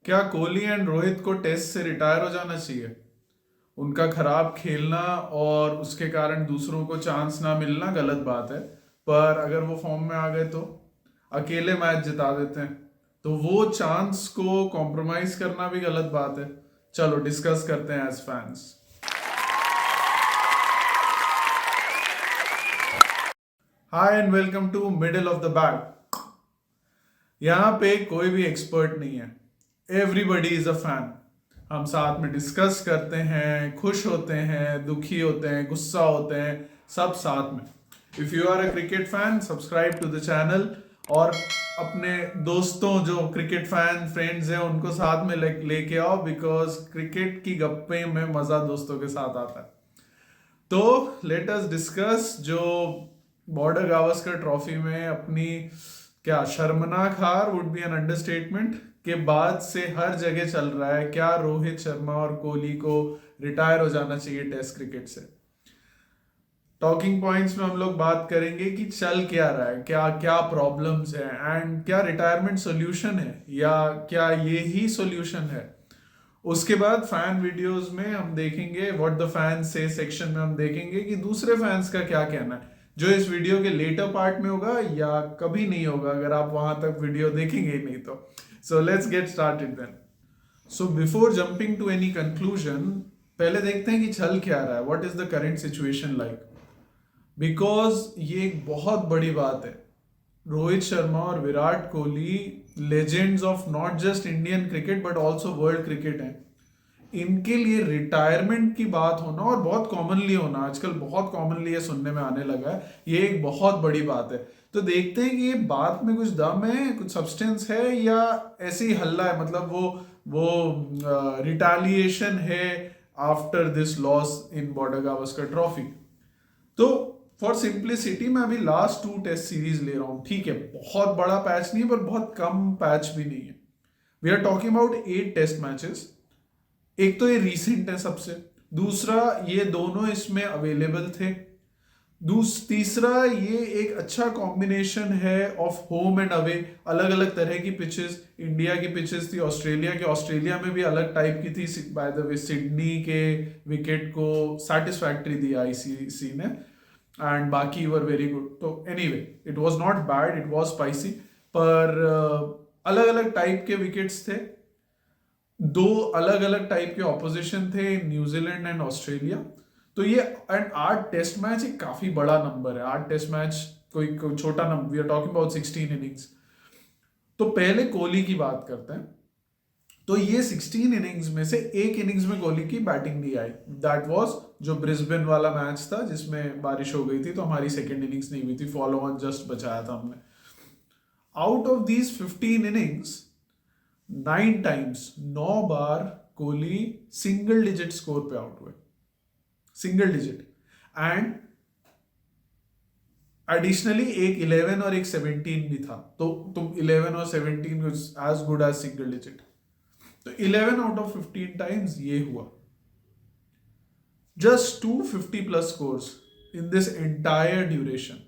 क्या कोहली एंड रोहित को टेस्ट से रिटायर हो जाना चाहिए? उनका खराब खेलना और उसके कारण दूसरों को चांस ना मिलना गलत बात है। पर अगर वो फॉर्म में आ गए तो अकेले मैच जिता देते हैं, तो वो चांस को कॉम्प्रोमाइज करना भी गलत बात है। चलो डिस्कस करते हैं as fans. Hi and welcome to middle of the bag. यहाँ पे कोई भी एक्सपर्ट नहीं है, एवरीबडी इज अ फैन। हम साथ में डिस्कस करते हैं, खुश होते हैं, दुखी होते हैं, गुस्सा होते हैं, सब साथ में। If you are a cricket fan, subscribe to the channel और अपने दोस्तों जो क्रिकेट फैन फ्रेंड्स हैं उनको साथ में लेके आओ, बिकॉज क्रिकेट की गप्पे में मजा दोस्तों के साथ आता है। तो लेट अस डिस्कस जो बॉर्डर गावस्कर ट्रॉफी में अपनी क्या शर्मनाक हार वुड बी एन अंडरस्टेटमेंट के बाद से हर जगह चल रहा है, क्या रोहित शर्मा और कोहली को रिटायर हो जाना चाहिए टेस्ट क्रिकेट से। टॉकिंग पॉइंट्स में हम लोग बात करेंगे कि चल क्या रहा है, क्या क्या प्रॉब्लम्स है एंड क्या रिटायरमेंट सोल्यूशन है या क्या ये ही सोल्यूशन है। उसके बाद फैन वीडियोस में हम देखेंगे व्हाट द फैंस से सेक्शन में हम देखेंगे कि दूसरे फैंस का क्या कहना है, जो इस वीडियो के लेटर पार्ट में होगा या कभी नहीं होगा अगर आप वहां तक वीडियो देखेंगे ही नहीं तो। So let's get started then. So before jumping to any conclusion, पहले देखते हैं कि चल क्या रहा है, what is the current situation like. Because ये एक बहुत बड़ी बात है। रोहित शर्मा और Virat Kohli legends of not just Indian cricket but also world cricket हैं। इनके लिए रिटायरमेंट की बात होना और बहुत कॉमनली होना, आजकल बहुत कॉमनली ये सुनने में आने लगा है, ये एक बहुत बड़ी बात है। तो देखते हैं कि ये बात में कुछ दम है, कुछ सब्सटेंस है या ऐसे ही हल्ला है, मतलब वो रिटालिएशन है after this loss in border Gavaskar trophy. तो फॉर सिंप्लिसिटी मैं अभी लास्ट 2 टेस्ट सीरीज ले रहा हूं, ठीक है, बहुत बड़ा पैच नहीं है पर बहुत कम पैच भी नहीं है। We are talking about 8 test matches. एक तो ये रीसेंट है सबसे, दूसरा ये दोनों इसमें अवेलेबल थे, तीसरा ये एक अच्छा कॉम्बिनेशन है ऑफ होम एंड अवे। अलग अलग तरह की पिचेस, इंडिया की पिचेस थी, ऑस्ट्रेलिया में भी अलग टाइप की थी। बाय द वे सिडनी के विकेट को सेटिस्फैक्ट्री दिया आईसीसी ने एंड बाकी वर वेरी गुड। तो anyway it was not bad, it was spicy, पर अलग अलग टाइप के विकेट्स थे। दो अलग अलग टाइप के ऑपोजिशन थे, न्यूजीलैंड एंड ऑस्ट्रेलिया। तो ये एंड 8 टेस्ट मैच एक काफी बड़ा नंबर है। 8 टेस्ट मैच कोई छोटा number, we are talking about 16 innings. तो पहले कोहली की बात करते हैं। तो ये 16 इनिंग्स में से एक इनिंग्स में कोहली की बैटिंग नहीं आई, दैट वाज जो ब्रिस्बेन वाला मैच था जिसमें बारिश हो गई थी, तो हमारी सेकेंड इनिंग्स नहीं हुई थी, फॉलो ऑन जस्ट बचाया था हमने। Out of these 15 innings 9 times, 9 bar Kohli single digit score पे आउट हुए, सिंगल डिजिट। एंड एडिशनली एक 11 और एक 17 भी था, तो तुम 11 और 17 as good as single digit. तो 11 आउट ऑफ 15 टाइम्स ये हुआ। Just 250 plus scores in this entire duration.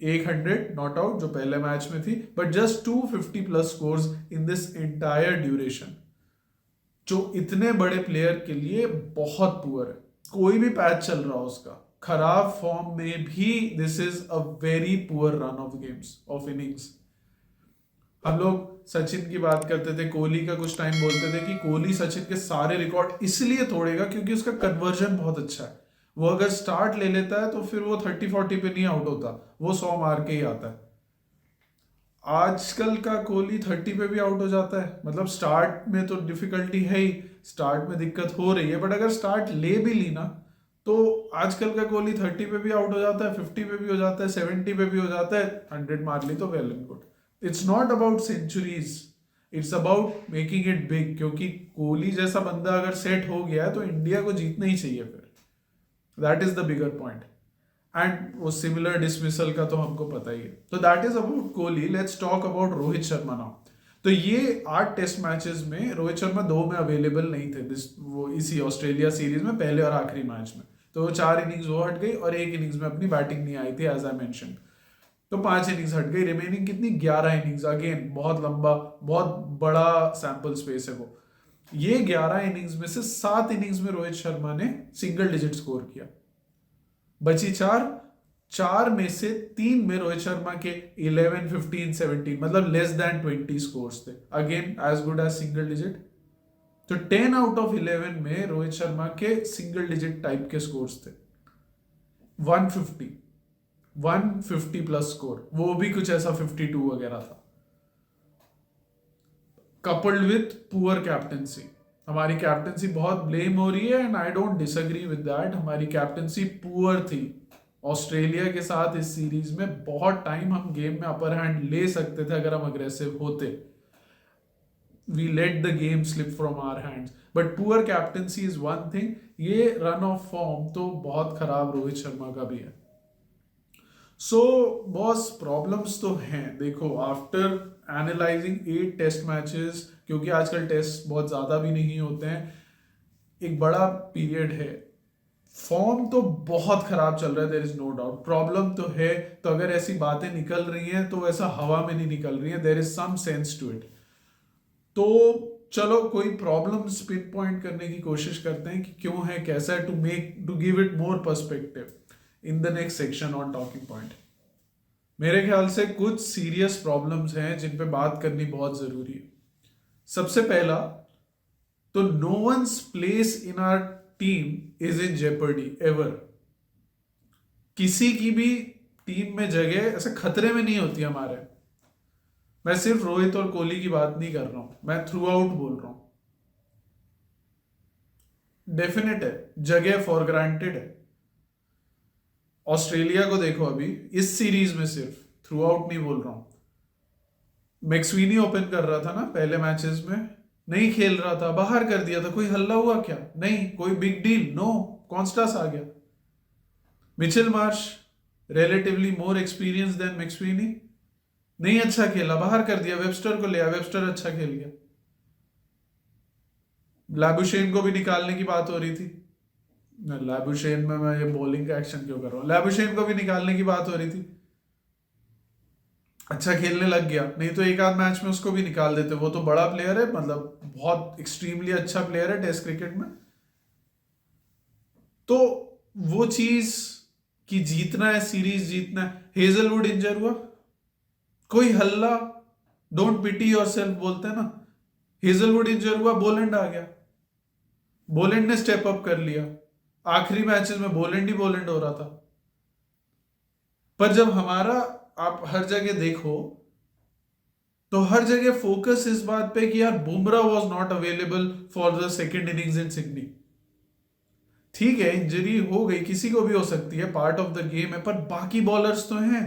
100 not out जो पहले मैच में थी, but just 250 plus scores in this entire duration, जो इतने बड़े प्लेयर के लिए बहुत पुअर है। कोई भी पैच चल रहा हो उसका, खराब फॉर्म में भी this is a very poor run of games of innings. हम लोग सचिन की बात करते थे, कोहली का कुछ टाइम बोलते थे कि कोहली सचिन के सारे रिकॉर्ड इसलिए तोड़ेगा क्योंकि उसका कन्वर्जन बहुत अच्छा है। वो अगर स्टार्ट ले लेता है तो फिर वो 30-40 पे नहीं आउट होता, वो 100 मार के ही आता है। आजकल का कोहली 30 पे भी आउट हो जाता है, मतलब स्टार्ट में तो डिफिकल्टी है ही, स्टार्ट में दिक्कत हो रही है, बट अगर स्टार्ट ले भी ली ना तो आजकल का कोहली 30 पे भी आउट हो जाता है, 50 पे भी हो जाता है, 70 पे भी हो जाता है, 100 मार ली तो well and good. It's not about centuries, it's about making it big, क्योंकि कोहली जैसा बंदा अगर सेट हो गया है तो इंडिया को जीतना ही चाहिए फिर। That is the bigger point. And वो सिमिलर डिसमिसल का तो हमको पता ही है। तो that is about Kohli. Let's talk about Rohit Sharma now. तो ये 8 टेस्ट मैचेस में रोहित शर्मा 2 में अवेलेबल नहीं थे, वो इसी ऑस्ट्रेलिया सीरीज में पहले और आखिरी मैच में। तो वो 4 इनिंग्स वो हट गई और एक इनिंग्स में अपनी बैटिंग नहीं आई थी, एज आई मेंशन। तो 5 इनिंग्स हट गई, रिमेनिंग कितनी 11 इनिंग्स। अगेन बहुत लंबा, बहुत बड़ा सैंपल स्पेस है वो। ये 11 इनिंग्स में से 7 इनिंग्स में रोहित शर्मा ने सिंगल डिजिट स्कोर किया, बची 4, 4 में से 3 में रोहित शर्मा के 11, 15, 17 मतलब लेस देन 20 स्कोर्स थे। Again as good as single digit. तो 10 आउट ऑफ 11 में रोहित शर्मा के सिंगल डिजिट टाइप के स्कोर्स थे। 150 150 प्लस स्कोर, वो भी कुछ ऐसा 52 वगैरह था। कपल्ड विथ पुअर कैप्टेंसी, हमारी कैप्टेंसी बहुत ब्लेम हो रही है and I don't disagree with that. हमारी कैप्टेंसी पुअर थी। ऑस्ट्रेलिया के साथ इस सीरीज में बहुत टाइम हम गेम में अपर हैंड ले सकते थे अगर हम अग्रेसिव होते। We let the game slip from our hands, but poor captaincy is one thing. ये रन ऑफ फॉर्म तो बहुत खराब रोहित शर्मा का भी है। सो बॉस प्रॉब्लम्स तो हैं। देखो, आफ्टर एनालाइजिंग 8 टेस्ट मैचेस, क्योंकि आजकल टेस्ट बहुत ज्यादा भी नहीं होते हैं, एक बड़ा पीरियड है, फॉर्म तो बहुत खराब चल रहा है, there is no doubt. Problem तो है, तो अगर ऐसी बातें निकल रही हैं तो ऐसा हवा में नहीं निकल रही है, there is some sense to it. तो चलो कोई प्रॉब्लम्स पिन पॉइंट करने की कोशिश करते हैं कि क्यों है, कैसा है, to give it more perspective in the next section on talking point. मेरे ख्याल से कुछ सीरियस प्रॉब्लम्स हैं जिन पे बात करनी बहुत जरूरी है। सबसे पहला तो no one's place in our team is in jeopardy ever. किसी की भी टीम में जगह ऐसे खतरे में नहीं होती हमारे। मैं सिर्फ रोहित और कोहली की बात नहीं कर रहा हूं, मैं थ्रू आउट बोल रहा हूं। डेफिनेट है, जगह फॉर ग्रांटेड है। ऑस्ट्रेलिया को देखो, अभी इस सीरीज में, सिर्फ थ्रू आउट नहीं बोल रहा हूं, मैक्सवीनी ओपन कर रहा था ना पहले मैचेस में, नहीं खेल रहा था, बाहर कर दिया था, कोई हल्ला हुआ क्या? नहीं, कोई बिग डील? नो, कॉन्स्टास आ गया। Mitchell Marsh relatively more experience than McSweeney, नहीं अच्छा खेला, बाहर कर दिया, वेबस्टर को लिया, वेबस्टर अच्छा खेल गया। लैबुशेन को भी निकालने की बात हो रही थी। लैबुशेन में मैं ये बॉलिंग का एक्शन क्यों कर रहा हूं? लैबुशेन को भी निकालने की बात हो रही थी, अच्छा खेलने लग गया, नहीं तो एक आध मैच में उसको भी निकाल देते। वो तो बड़ा प्लेयर है, मतलब बहुत एक्सट्रीमली अच्छा प्लेयर है टेस्ट क्रिकेट में। तो वो चीज कि जीतना है, सीरीज जीतना है। हेजलवुड इंजर हुआ, कोई हल्ला, डोंट पिटी योरसेल्फ बोलते हैं ना। हेजलवुड इंजर हुआ, बोलेंड आ गया, बोलेंड ने स्टेप अप कर लिया। आखिरी मैचेस में बोलेंड ही बोलेंड हो रहा था। पर जब हमारा, आप हर जगह देखो तो हर जगह फोकस इस बात पे कि यार Bumrah was not available for the second innings in Sydney. ठीक है, इंजरी हो गई, किसी को भी हो सकती है, पार्ट ऑफ द गेम है, पर बाकी बॉलर्स तो हैं।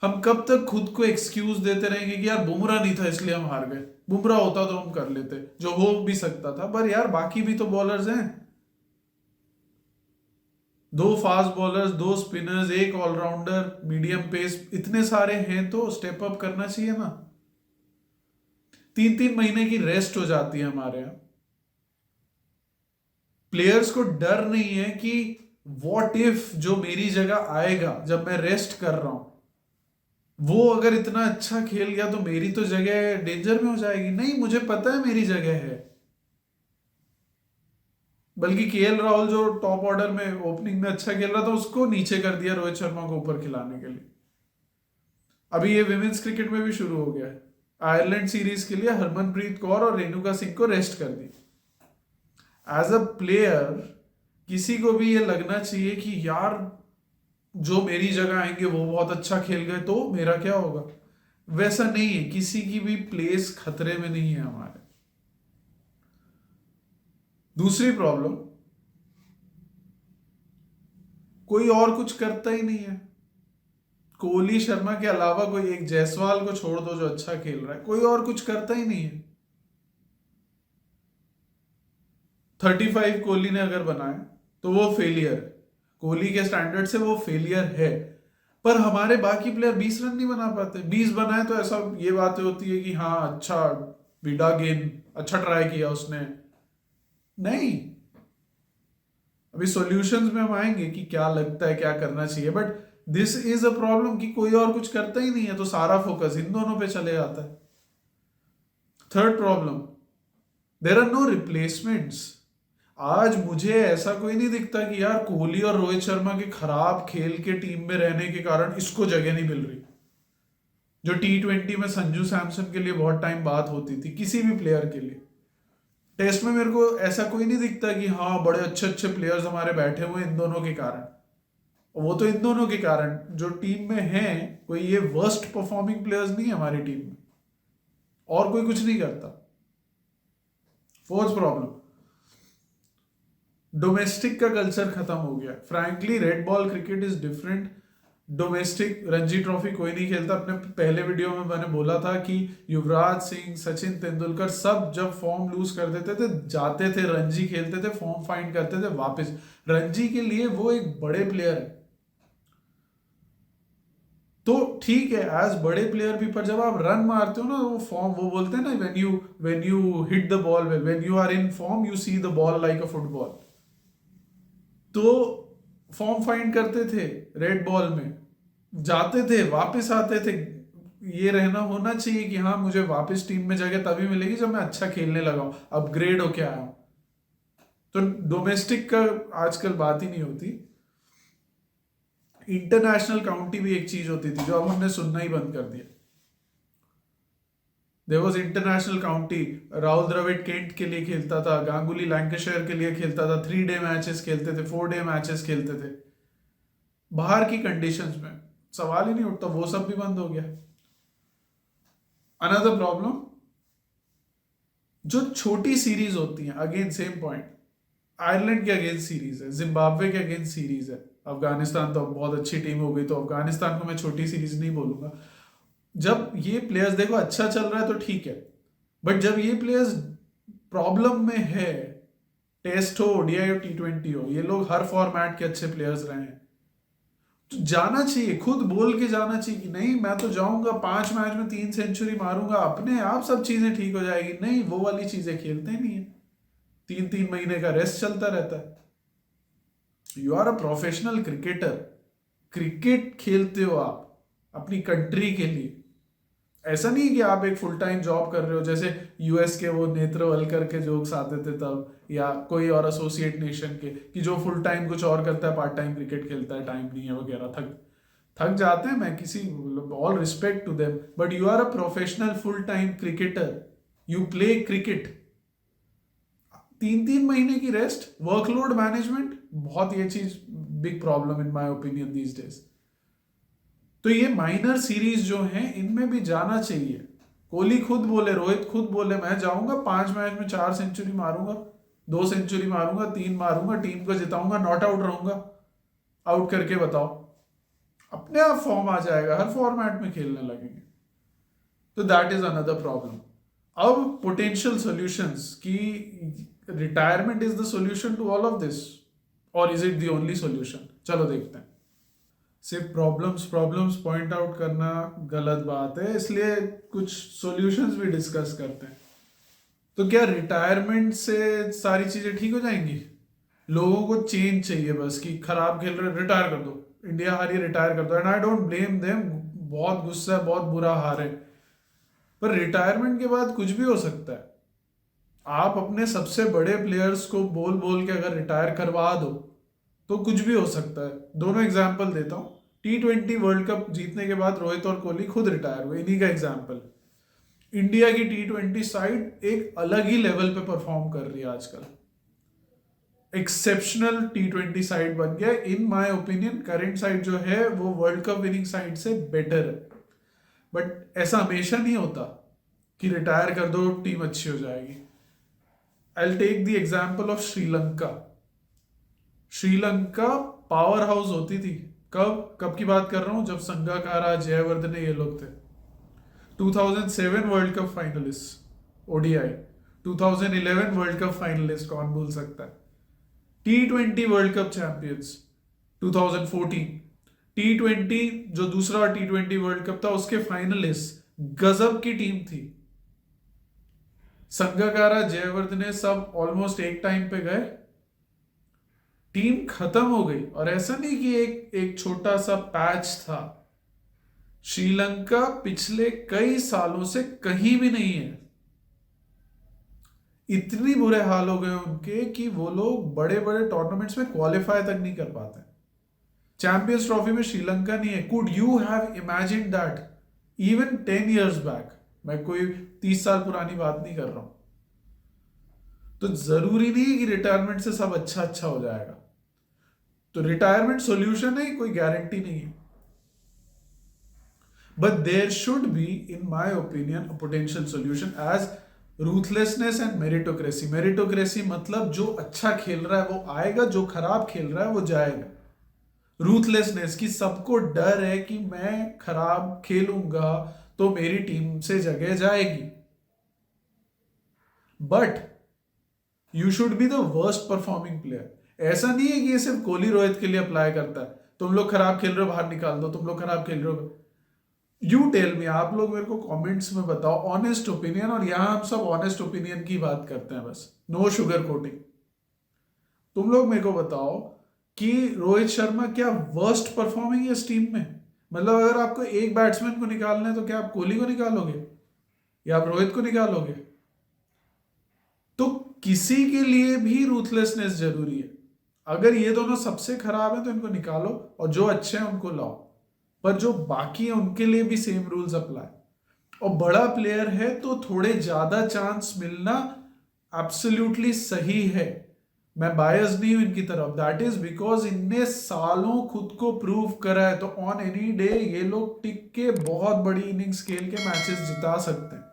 हम कब तक खुद को एक्सक्यूज देते रहेंगे कि यार बुमराह नहीं था इसलिए हम हार गए, बुमराह होता तो हम कर लेते, जो हो भी सकता था, पर यार बाकी भी तो बॉलर्स हैं। 2 fast bowlers, 2 spinners, 1 allrounder, medium pace, इतने सारे हैं तो स्टेप अप करना चाहिए ना। 3-3 महीने की रेस्ट हो जाती है हमारे यहां। प्लेयर्स को डर नहीं है कि व्हाट इफ जो मेरी जगह आएगा जब मैं रेस्ट कर रहा हूं, वो अगर इतना अच्छा खेल गया तो मेरी तो जगह डेंजर में हो जाएगी। नहीं, मुझे पता है मेरी जगह है। बल्कि केएल राहुल जो टॉप ऑर्डर में ओपनिंग में अच्छा खेल रहा था, उसको नीचे कर दिया रोहित शर्मा को ऊपर खिलाने के लिए। अभी ये विमेंस क्रिकेट में भी शुरू हो गया है। आयरलैंड सीरीज के लिए हरमनप्रीत कौर और रेणुका सिंह को रेस्ट कर दी। एज अ प्लेयर किसी को भी ये लगना चाहिए कि यार जो मेरी जगह आएंगे वो बहुत अच्छा खेल गए तो मेरा क्या होगा। वैसा नहीं है, किसी की भी प्लेस खतरे में नहीं है हमारे। दूसरी प्रॉब्लम, कोई और कुछ करता ही नहीं है। कोहली शर्मा के अलावा कोई एक जायसवाल को छोड़ दो जो अच्छा खेल रहा है, कोई और कुछ करता ही नहीं है। 35 कोहली ने अगर बनाए तो वो फेलियर है, कोहली के स्टैंडर्ड से वो फेलियर है। पर हमारे बाकी प्लेयर 20 रन नहीं बना पाते। 20 बनाए तो ऐसा ये बातें होती है कि हाँ अच्छा विडा गेंद, अच्छा ट्राई किया उसने। नहीं, अभी सॉल्यूशंस में हम आएंगे कि क्या लगता है क्या करना चाहिए, but this is a problem कि कोई और कुछ करता ही नहीं है, तो सारा फोकस इन दोनों पे चले जाता है। Third problem, there are no replacements. आज मुझे ऐसा कोई नहीं दिखता कि यार कोहली और रोहित शर्मा के खराब खेल के टीम में रहने के कारण इसको जगह नहीं मिल रही। जो T20 में संजू सैमसन के लिए बहुत टाइम बात होती थी, किसी भी प्लेयर के लिए, टेस्ट में मेरे को ऐसा कोई नहीं दिखता कि हाँ बड़े अच्छे अच्छे प्लेयर्स हमारे बैठे हुए इन दोनों के कारण। वो तो इन दोनों के कारण जो टीम में हैं, कोई ये वर्स्ट परफॉर्मिंग प्लेयर्स नहीं है हमारी टीम में, और कोई कुछ नहीं करता। फोर्थ प्रॉब्लम, डोमेस्टिक का कल्चर खत्म हो गया। Frankly red ball cricket is different. Domestic Ranji trophy कोई नहीं खेलता। अपने पहले वीडियो में मैंने बोला था कि युवराज सिंह, सचिन तेंदुलकर सब जब फॉर्म लूज कर देते थे, जाते थे रणजी खेलते थे, फॉर्म फाइंड करते थे वापस। रणजी के लिए वो एक बड़े प्लेयर है, तो ठीक है एज बड़े प्लेयर भी, पर जब आप रन मारते हो ना, वो फॉर्म, वो बोलते हैं ना, when you hit the ball, when you are in form you see the ball like a football. तो फॉर्म फाइंड करते थे रेड बॉल में, जाते थे वापस आते थे। ये रहना होना चाहिए कि हाँ मुझे वापस टीम में जगह तभी मिलेगी जब मैं अच्छा खेलने लगा हूं, अपग्रेड होके आया हूं। तो डोमेस्टिक का आजकल बात ही नहीं होती। इंटरनेशनल काउंटी भी एक चीज होती थी जो अब हमने सुनना ही बंद कर दिया। There was international county. Rahul Dravid Kent के लिए खेलता था, गांगुली लैंकाशायर के लिए खेलता था, 3 डे मैचेस खेलते थे, 4 डे मैचेस खेलते थे बाहर की कंडीशंस में। सवाल ही नहीं उठता, वो सब भी बंद हो गया। अनदर प्रॉब्लम, जो छोटी सीरीज होती हैं, अगेन सेम पॉइंट, आयरलैंड के अगेंस्ट सीरीज है, जिम्बाब्वे के अगेंस्ट सीरीज है, अफगानिस्तान तो बहुत अच्छी टीम हो गई, तो अफगानिस्तान को मैं छोटी सीरीज नहीं बोलूंगा। जब ये प्लेयर्स, देखो अच्छा चल रहा है तो ठीक है, बट जब ये प्लेयर्स प्रॉब्लम में है, टेस्ट हो, ओडीआई हो, T20 हो, ये लोग हर फॉर्मेट के अच्छे प्लेयर्स रहे हैं, तो जाना चाहिए, खुद बोल के जाना चाहिए कि नहीं मैं तो जाऊंगा, 5 मैच में 3 सेंचुरी मारूंगा, अपने आप सब चीजें ठीक हो जाएगी। नहीं, वो वाली चीजें खेलते नहीं है, 3 3 महीने का रेस्ट चलता रहता है। You are a professional cricketer, cricket खेलते हो आप अपनी कंट्री के लिए। ऐसा नहीं कि आप एक फुल टाइम जॉब कर रहे हो, जैसे यूएस के वो नेत्रवलकर के जोक्स आते थे तब, या कोई और एसोसिएट नेशन के, कि जो फुल टाइम कुछ और करता है, पार्ट टाइम क्रिकेट खेलता है, टाइम नहीं है वगैरह, थक थक जाते हैं। मैं किसी, all respect to them, but you are a professional full time cricketer, you play cricket. 3 3 महीने की रेस्ट, वर्कलोड मैनेजमेंट, बहुत ये चीज big problem in my opinion these days. तो ये माइनर सीरीज जो हैं इनमें भी जाना चाहिए। कोहली खुद बोले, रोहित खुद बोले, मैं जाऊंगा 5 मैच में 4 सेंचुरी मारूंगा, 2 सेंचुरी मारूंगा, 3 मारूंगा, टीम को जिताऊंगा, नॉट आउट रहूंगा। आउट करके बताओ, अपने आप फॉर्म आ जाएगा, हर फॉर्मेट में खेलने लगेंगे। तो दैट इज अनदर प्रॉब्लम। अब पोटेंशियल सॉल्यूशंस की, retirement is the solution to all of this, और is it the only solution? चलो देखते हैं। सिर्फ प्रॉब्लम्स प्रॉब्लम्स पॉइंट आउट करना गलत बात है, इसलिए कुछ सॉल्यूशंस भी डिस्कस करते हैं। तो क्या रिटायरमेंट से सारी चीजें ठीक हो जाएंगी? लोगों को चेंज चाहिए बस, कि खराब खेल रहे रिटायर कर दो, इंडिया हारी रिटायर कर दो, and I don't blame them, बहुत गुस्सा है, बहुत बुरा हार है, पर रिटायरमेंट के बाद कुछ भी हो सकता है। आप अपने सबसे बड़े प्लेयर्स को बोल बोल के अगर रिटायर करवा दो तो कुछ भी हो सकता है। दोनों एग्जाम्पल देता हूं। T20 वर्ल्ड कप जीतने के बाद रोहित और कोहली खुद रिटायर हुए, इन्हीं का एग्जाम्पल। इंडिया की T20 साइड एक अलग ही लेवल पे परफॉर्म कर रही है आजकल, एक्सेप्शनल T20 साइड बन गया। इन माय ओपिनियन करंट साइड जो है वो वर्ल्ड कप विनिंग साइड से बेटर है। बट ऐसा हमेशा नहीं होता कि रिटायर कर दो टीम अच्छी हो जाएगी। I take the example of Sri Lanka. Sri Lanka power house होती थी, कब कब की बात कर रहा हूं, जब संगाकारा, जयवर्धने ये लोग थे। 2007 world cup finalist ODI, 2011 world cup finalist, कौन भूल सकता है। T20 world cup champions 2014, T20 जो दूसरा T20 वर्ल्ड कप था उसके फाइनलिस्ट, गजब की टीम थी। संगाकारा, जयवर्धने सब ऑलमोस्ट एक टाइम पे गए, टीम खत्म हो गई। और ऐसा नहीं कि एक एक छोटा सा पैच था। श्रीलंका पिछले कई सालों से कहीं भी नहीं है। इतनी बुरे हाल हो गए उनके कि वो लोग बड़े बड़े टूर्नामेंट्स में क्वालिफाई तक नहीं कर पाते। चैंपियंस ट्रॉफी में श्रीलंका नहीं है। Could you have imagine that even 10 years back? मैं कोई 30 साल पुरानी बात नहीं कर रहा हूं। तो जरूरी नहीं है कि रिटायरमेंट से सब अच्छा अच्छा हो जाएगा। तो रिटायरमेंट सॉल्यूशन है, कोई गारंटी नहीं है। But there should be, in my opinion, a potential solution as ruthlessness and meritocracy. Meritocracy मतलब जो अच्छा खेल रहा है वो आएगा, जो खराब खेल रहा है वो जाएगा। रूथलेसनेस की सबको डर है कि मैं खराब खेलूंगा तो मेरी टीम से जगह जाएगी। But you should be the worst performing player. ऐसा नहीं है कि ये सिर्फ कोहली रोहित के लिए अप्लाई करता है। तुम लोग खराब खेल रहे हो, बाहर निकाल दो। तुम लोग खराब खेल रहे हो, यू टेल मी। आप लोग मेरे को कमेंट्स में बताओ ऑनेस्ट ओपिनियन। और यहां हम सब ऑनेस्ट ओपिनियन की बात करते हैं, बस नो शुगर कोटिंग। तुम लोग मेरे को बताओ कि रोहित शर्मा क्या वर्स्ट परफॉर्मिंग है इस टीम में? मतलब अगर आपको एक बैट्समैन को निकालना है तो क्या आप कोहली को निकालोगे या आप रोहित को निकालोगे? तो किसी के लिए भी रूथलेसनेस जरूरी है। अगर ये दोनों सबसे खराब हैं तो इनको निकालो और जो अच्छे हैं उनको लाओ। पर जो बाकी है उनके लिए भी सेम रूल्स अप्लाई। और बड़ा प्लेयर है तो थोड़े ज्यादा चांस मिलना एब्सोल्युटली सही है। मैं बायस नहीं हूं इनकी तरफ। दैट इज बिकॉज इनने सालों खुद को प्रूव करा है। तो ऑन एनी डे ये लोग टिक के बहुत बड़ी इनिंग्स खेल के मैचेस जिता सकते हैं।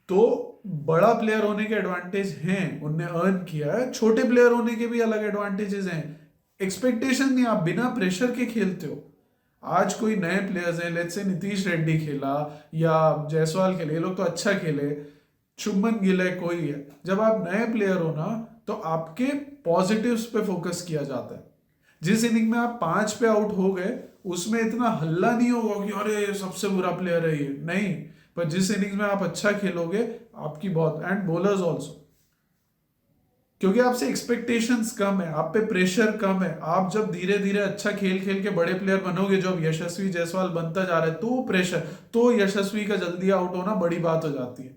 तो बड़ा प्लेयर होने के एडवांटेज हैं, उनने अर्न किया है। छोटे प्लेयर होने के भी अलग एडवांटेजेस हैं। एक्सपेक्टेशन नहीं, आप बिना प्रेशर के खेलते हो। आज कोई नए प्लेयर्स हैं, लेट्स से नीतीश रेड्डी खेला या जायसवाल खेले, ये लोग तो अच्छा खेले, शुभमन गिल है, कोई है। जब आप नए प्लेयर हो ना तो आपके पॉजिटिव्स पे फोकस किया जाता है। जिस इनिंग में आप 5 पे आउट हो गए उसमें इतना हल्ला नहीं होगा कि अरे सबसे बुरा प्लेयर है ये, नहीं। पर जिस इनिंग्स में आप अच्छा खेलोगे आपकी बहुत, एंड बॉलर्स ऑल्सो, क्योंकि आपसे एक्सपेक्टेशंस कम है, आप पे प्रेशर कम है। आप जब धीरे धीरे अच्छा खेल खेल के बड़े प्लेयर बनोगे, जो अब यशस्वी जायसवाल बनता जा रहा है, तो प्रेशर, तो यशस्वी का जल्दी आउट होना बड़ी बात हो जाती है।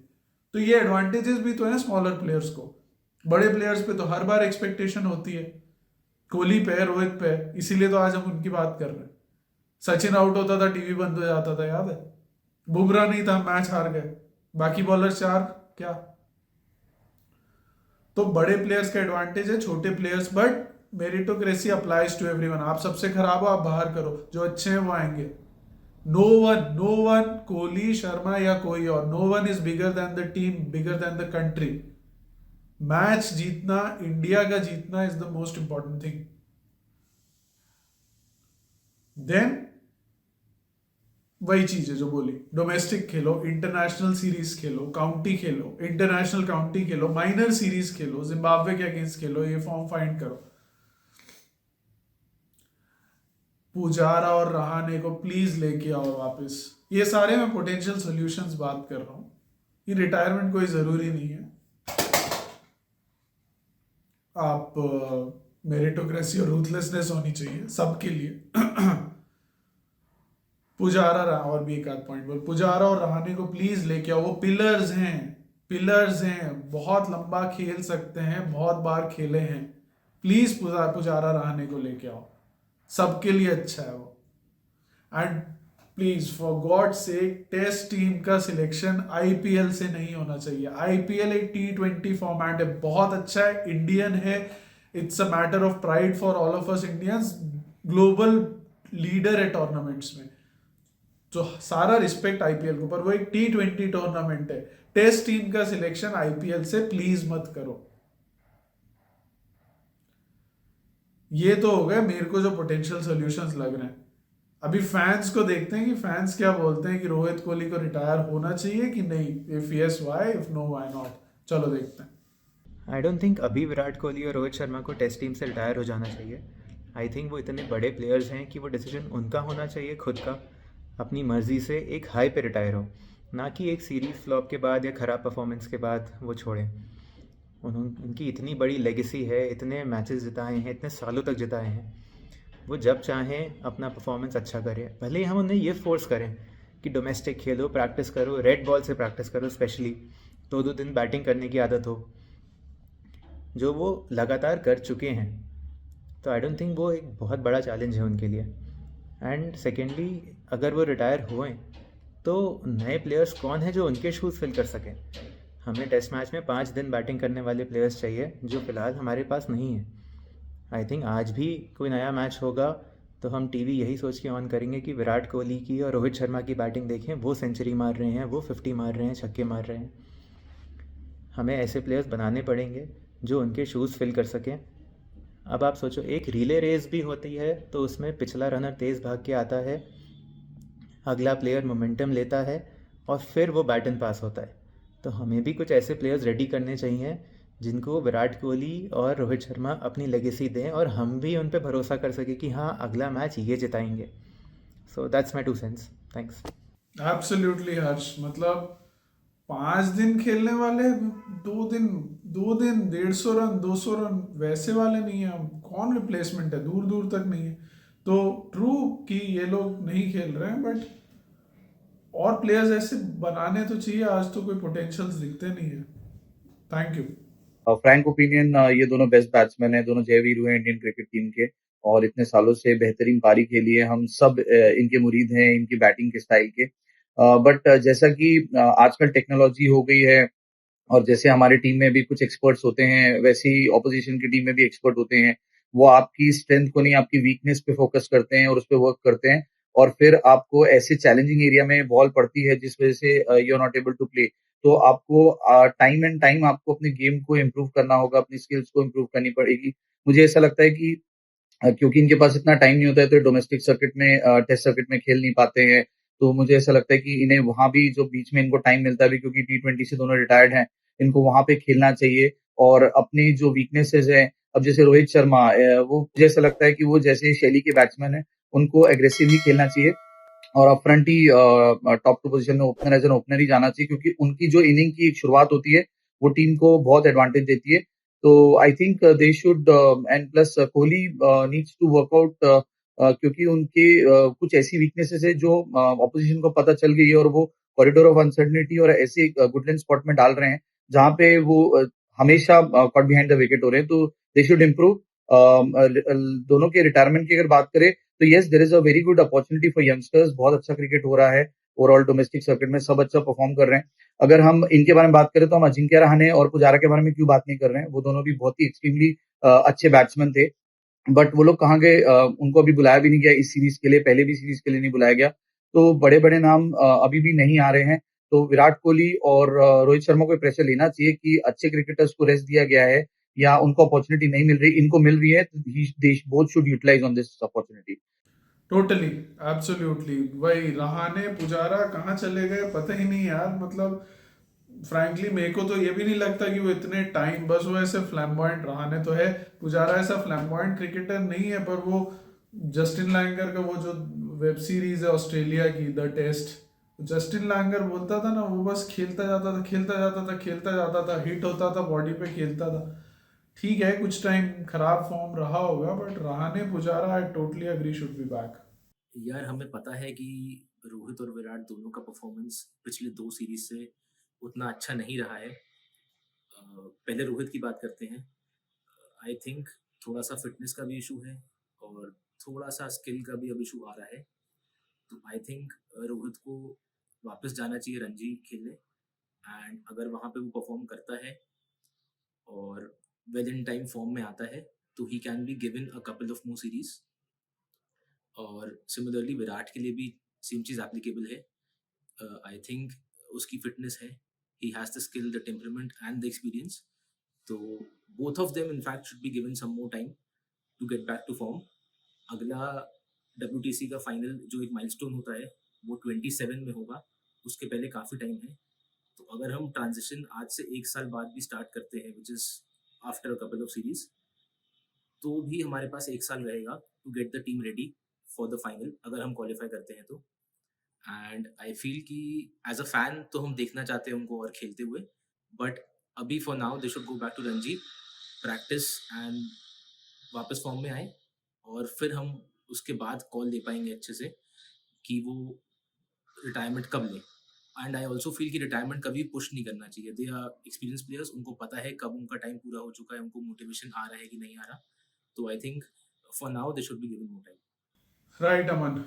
तो ये एडवांटेजेस भी तो है स्मॉलर प्लेयर्स को। बड़े प्लेयर्स पे तो हर बार एक्सपेक्टेशन होती है, कोहली पे, रोहित पे, इसीलिए तो आज हम उनकी बात कर रहे हैं। सचिन आउट होता था टीवी बंद हो जाता था, याद है? बुमराह नहीं था, मैच हार गए, बाकी बॉलर 4 क्या। तो बड़े प्लेयर्स का एडवांटेज है, छोटे players, but meritocracy applies to everyone. आप सबसे खराब हो, आप बाहर करो, जो अच्छे हैं वो आएंगे। नो वन कोहली, शर्मा या कोई और, no one is bigger than the team, bigger than the country. Match जीतना, इंडिया का जीतना is the most important thing. Then वही चीज है जो बोली, डोमेस्टिक खेलो, इंटरनेशनल सीरीज खेलो, काउंटी खेलो, इंटरनेशनल काउंटी खेलो, माइनर सीरीज खेलो, जिम्बाब्वे के अगेंस्ट खेलो, ये फॉर्म फाइंड करो। पुजारा और रहाणे को प्लीज लेके आओ वापस। ये सारे मैं पोटेंशियल सॉल्यूशंस बात कर रहा हूं। ये रिटायरमेंट कोई जरूरी नहीं है। आप मेरिटोक्रेसी और रूथलेसनेस होनी चाहिए सबके लिए। पुजारा और भी एक आध पॉइंट बोल, पुजारा और रहाणे को प्लीज लेके आओ। वो पिलर्स हैं, पिलर्स हैं, बहुत लंबा खेल सकते हैं, बहुत बार खेले हैं। प्लीज पुजारा रहाणे को लेके आओ, सबके लिए अच्छा है वो। एंड प्लीज फॉर गॉड से टेस्ट टीम का सिलेक्शन आईपीएल से नहीं होना चाहिए। आईपीएल एक T20 फॉर्मेट है, बहुत अच्छा है, इंडियन है। It's a matter of pride for all of us Indians. Global leader है टूर्नामेंट्स में, तो सारा रिस्पेक्ट आईपीएल को, पर वो एक T20 टूर्नामेंट है। टेस्ट टीम का सिलेक्शन आईपीएल से प्लीज मत करो। ये तो हो गए मेरे को जो पोटेंशियल सॉल्यूशंस लग रहे हैं। अभी फैंस को देखते हैं कि फैंस क्या बोलते हैं कि रोहित कोहली को रिटायर होना चाहिए कि नहीं। If yes why, if know why not. चलो देखते हैं। आई डोंट थिंक अभी विराट कोहली और रोहित शर्मा को टेस्ट टीम से रिटायर हो जाना चाहिए। आई थिंक वो इतने बड़े प्लेयर्स हैं कि वो डिसीजन उनका होना चाहिए खुद का, अपनी मर्जी से एक हाई पे रिटायर हो, ना कि एक सीरीज फ्लॉप के बाद या ख़राब परफॉर्मेंस के बाद वो छोड़ें। उनकी इतनी बड़ी लेगेसी है, इतने मैचेस जिताए हैं, इतने सालों तक जिताए हैं। वो जब चाहें अपना परफॉर्मेंस अच्छा करें, भले ही हम उन्हें ये फोर्स करें कि डोमेस्टिक खेलो, प्रैक्टिस करो, रेड बॉल से प्रैक्टिस करो, स्पेशली 2-2 दिन बैटिंग करने की आदत हो, जो वो लगातार कर चुके हैं। तो आई डोंट थिंक वो एक बहुत बड़ा चैलेंज है उनके लिए। एंड सेकेंडली, अगर वो रिटायर हुए तो नए प्लेयर्स कौन है जो उनके शूज़ फिल कर सकें? हमें टेस्ट मैच में 5 दिन बैटिंग करने वाले प्लेयर्स चाहिए, जो फ़िलहाल हमारे पास नहीं है। आई थिंक आज भी कोई नया मैच होगा तो हम टीवी यही सोच के ऑन करेंगे कि विराट कोहली की और रोहित शर्मा की बैटिंग देखें, वो सेंचुरी मार रहे हैं, वो 50 मार रहे हैं, छक्के मार रहे हैं। हमें ऐसे प्लेयर्स बनाने पड़ेंगे जो उनके शूज़ फिल कर सकें। अब आप सोचो, एक रिले रेस भी होती है तो उसमें पिछला रनर तेज़ भाग के आता है, अगला प्लेयर मोमेंटम लेता है और फिर वो बैटन पास होता है। तो हमें भी कुछ ऐसे प्लेयर्स रेडी करने चाहिए जिनको विराट कोहली और रोहित शर्मा अपनी लेगेसी दें और हम भी उन पे भरोसा कर सकें कि हाँ, अगला मैच ये जिताएंगे। So that's my 2 sense. Thanks. Absolutely Harsh, मतलब 5 दिन खेलने वाले, 2 दिन, 2 दिन 150 रन, 200 रन वैसे वाले नहीं है। कौन रिप्लेसमेंट है? दूर दूर तक नहीं है। तो ट्रू कि ये लोग नहीं खेल रहे हैं, बट और प्लेयर्स ऐसे बनाने तो चाहिए। आज तो कोई पोटेंशियल्स दिखते नहीं है। Thank you. फ्रैंक ओपिनियन, ये दोनों बेस्ट बैट्समैन हैं, दोनों जय वीरू हैं इंडियन क्रिकेट टीम के, और इतने सालों से बेहतरीन पारी खेली है। हम सब इनके मुरीद हैं, इनकी बैटिंग के स्टाइल के। बट जैसा कि आजकल टेक्नोलॉजी हो गई है, और जैसे हमारी टीम में भी कुछ एक्सपर्ट्स होते हैं, वैसे ही ऑपोजिशन की टीम में भी एक्सपर्ट होते हैं। वो आपकी स्ट्रेंथ को नहीं, आपकी वीकनेस पे फोकस करते हैं और उस पर वर्क करते हैं, और फिर आपको ऐसे चैलेंजिंग एरिया में बॉल पड़ती है जिस वजह से you are not able to play. तो आपको टाइम एंड टाइम आपको अपने गेम को इम्प्रूव करना होगा, अपनी स्किल्स को इम्प्रूव करनी पड़ेगी। मुझे ऐसा लगता है कि क्योंकि इनके पास इतना टाइम नहीं होता है, तो डोमेस्टिक सर्किट में, टेस्ट सर्किट में खेल नहीं पाते हैं। तो मुझे ऐसा लगता है कि इन्हें वहां भी जो बीच में इनको टाइम मिलता है भी, क्योंकि T20 से दोनों रिटायर्ड हैं, इनको वहां पे खेलना चाहिए और अपनी जो वीकनेसेस है, अब जैसे रोहित शर्मा, वो मुझे ऐसा लगता है कि वो जैसे शैली के बैट्समैन है, उनको एग्रेसिव ही खेलना चाहिए और अपफ्रंट ही टॉप टू पोजीशन में ओपनर एज एन ओपनर ही जाना चाहिए, क्योंकि उनकी जो इनिंग की एक शुरुआत होती है, वो टीम को बहुत एडवांटेज देती है। तो I think they should, and plus Kohli needs to work out, क्योंकि उनके कुछ ऐसी वीकनेसेस है जो ऑपोजिशन को पता चल गई है, और वो कॉरिडोर ऑफ अनसर्टनिटी और ऐसे गुडलैंड स्पॉट में डाल रहे हैं जहां पे वो हमेशा कॉट बिहाइंड द विकेट हो रहे हैं। तो दे शुड इम्प्रूव। दोनों के रिटायरमेंट की अगर बात करें, तो yes, there is a very good opportunity for youngsters. बहुत अच्छा क्रिकेट हो रहा है, ओवरऑल डोमेस्टिक सर्किट में सब अच्छा परफॉर्म कर रहे हैं। अगर हम इनके बारे में बात करें, तो हम अजिंक्य रहाणे और पुजारा के बारे में क्यों बात नहीं कर रहे हैं? वो दोनों भी बहुत ही एक्सट्रीमली अच्छे बैट्समैन थे, बट वो लोग कहाँ गए? उनको अभी बुलाया भी नहीं गया इस सीरीज के लिए, पहले भी सीरीज के लिए नहीं बुलाया गया। तो बड़े बड़े नाम अभी भी नहीं आ रहे हैं। तो विराट कोहली और रोहित शर्मा को प्रेशर लेना चाहिए कि अच्छे क्रिकेटर्स को रेस्ट दिया गया है या उनको अपॉर्चुनिटी नहीं मिल रही, इनको मिल रही है, तो both should utilise on this opportunity. Totally, absolutely. वही रहाने पुजारा कहाँ चले गए पता ही नहीं यार। मतलब फ्रैंकली मेरे को तो ये भी नहीं लगता कि वो इतने टाइम, बस वो ऐसे फ्लैम्बॉयंट रहाने तो है। पुजारा ऐसा फ्लैम्बॉयंट क्रिकेटर नहीं है, पर वो जस्टिन लैंगर का वो जो वेब सीरीज है ऑस्ट्रेलिया की, द टेस्ट, जस्टिन लैंगर बोलता था ना, वो बस खेलता जाता था, खेलता जाता था, खेलता जाता था, हिट होता था, बॉडी पे खेलता था। ठीक है, कुछ टाइम खराब फॉर्म रहा होगा, but Rahane Pujara I totally agree should be back. यार हमें पता है कि रोहित और विराट दोनों का परफॉर्मेंस पिछले 2 सीरीज से उतना अच्छा नहीं रहा है। पहले रोहित की बात करते हैं। आई थिंक थोड़ा सा फिटनेस का भी इशू है और थोड़ा सा स्किल का भी अब इशू आ रहा है। तो आई थिंक रोहित को वापस जाना चाहिए रणजी खेलने, एंड अगर वहाँ पे वो परफॉर्म करता है और वेल इन टाइम फॉर्म में आता है, तो he can be given a couple of more series. और सिमिलरली विराट के लिए भी सेम चीज़ एप्लीकेबल है। आई थिंक उसकी फिटनेस है, he has the skill, the temperament and the experience. तो both of them in fact should be given some more time to get back to form. अगला WTC का final जो एक milestone होता है, वो 27 में होगा। उसके पहले काफ़ी टाइम है। तो अगर हम ट्रांजिशन आज से 1 साल बाद भी स्टार्ट करते हैं, which is after a couple of series, तो भी हमारे पास 1 साल रहेगा to get the team ready for the final, अगर हम क्वालिफाई करते हैं तो। एंड आई फील कि एज अ फैन तो हम देखना चाहते हैं उनको और खेलते हुए, बट अभी for now they should go back to Ranji, practice and वापस फॉर्म में आए, और फिर हम उसके बाद कॉल ले पाएंगे अच्छे से कि वो रिटायरमेंट कब लें। एंड आई ऑल्सो फील कि रिटायरमेंट कभी पुश नहीं करना चाहिए। दे आर एक्सपीरियंस प्लेयर्स, उनको पता है कब उनका टाइम पूरा हो चुका है, उनको मोटिवेशन आ रहा है कि नहीं आ रहा। तो I think for now they should be given more time. Right Aman,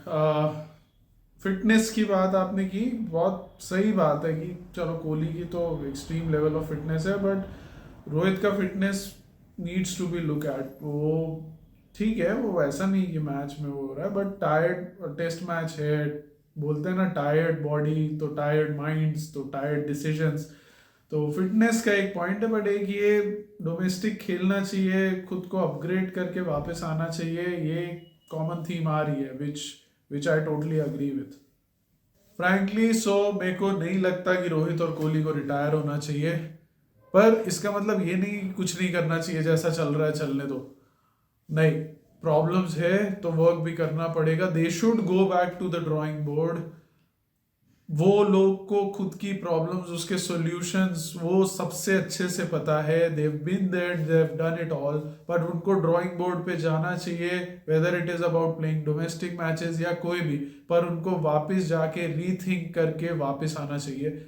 fitness की बात आपने की, बहुत सही बात है कि चलो कोहली की तो एक्सट्रीम लेवल ऑफ फिटनेस है, बट रोहित का fitness needs to be look at. वो ठीक है, वो ऐसा नहीं कि मैच में वो हो रहा है, बट टायर्ड टेस्ट मैच है, बोलते हैं ना टायर्ड बॉडी तो टायर्ड माइंड्स तो टायर्ड डिसीजंस। तो फिटनेस का एक पॉइंट है, बट एक ये डोमेस्टिक खेलना चाहिए, खुद को अपग्रेड करके वापस आना चाहिए, ये कॉमन थीम आ रही है which I totally agree with frankly. So मेरे को नहीं लगता कि रोहित और कोहली को रिटायर होना चाहिए, पर इसका मतलब ये नहीं कुछ नहीं करना चाहिए, जैसा चल रहा है चलने दो। नहीं, प्रॉब्लम्स है तो वर्क भी करना पड़ेगा। They should go back to the drawing board. वो लोग को खुद की प्रॉब्लम्स, उसके सॉल्यूशंस वो सबसे अच्छे से पता है। They've been there, they've done it all. But उनको ड्राइंग बोर्ड पे जाना चाहिए, whether it is about playing domestic matches या कोई भी, पर उनको वापस जाके रीथिंक करके वापस आना चाहिए।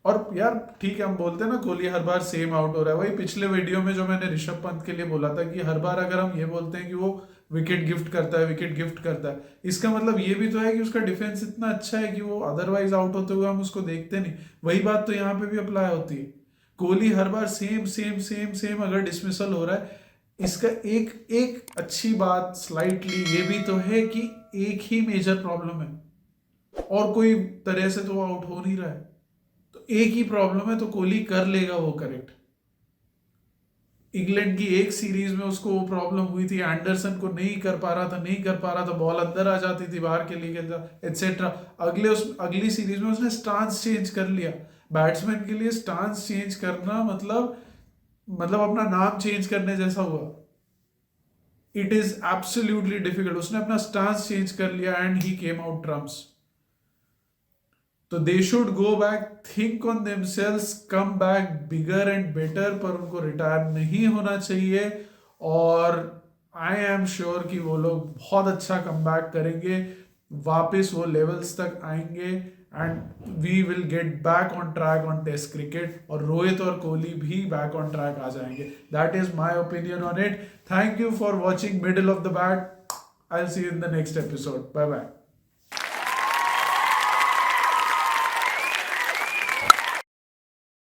और यार ठीक है, हम बोलते हैं ना कोहली हर बार सेम आउट हो रहा है, वही पिछले वीडियो में जो मैंने ऋषभ पंत के लिए बोला था कि हर बार अगर हम ये बोलते हैं कि वो विकेट गिफ्ट करता है, विकेट गिफ्ट करता है, इसका मतलब ये भी तो है कि उसका डिफेंस इतना अच्छा है कि वो अदरवाइज आउट होते हुए हम उसको देखते नहीं। वही बात तो यहाँ पे भी अप्लाई होती है। कोहली हर बार सेम सेम सेम सेम अगर डिसमिसल हो रहा है, इसका एक एक अच्छी बात स्लाइटली ये भी तो है कि एक ही मेजर प्रॉब्लम है और कोई तरह से तो आउट हो नहीं रहा है। तो एक ही प्रॉब्लम है, तो कोहली कर लेगा वो करेक्ट। इंग्लैंड की एक सीरीज में उसको वो प्रॉब्लम हुई थी, एंडरसन को नहीं कर पा रहा था, बॉल अंदर आ जाती थी, बाहर के लिए खेलता एटसेट्रा। अगली सीरीज में उसने स्टांस चेंज कर लिया। बैट्समैन के लिए स्टांस चेंज करना मतलब अपना नाम चेंज करने जैसा हुआ। It is absolutely difficult. उसने अपना स्टांस चेंज कर लिया and he came out trumps. तो they should go back, think on themselves, come back bigger and better, पर उनको रिटायर नहीं होना चाहिए। और आई एम श्योर कि वो लोग बहुत अच्छा कम बैक करेंगे, वापस वो लेवल्स तक आएंगे and we will get back on track on test cricket, और रोहित और कोहली भी बैक ऑन ट्रैक आ जाएंगे। That is my opinion on it. Thank you for watching middle of the bat. I will see you in the next episode. Bye bye.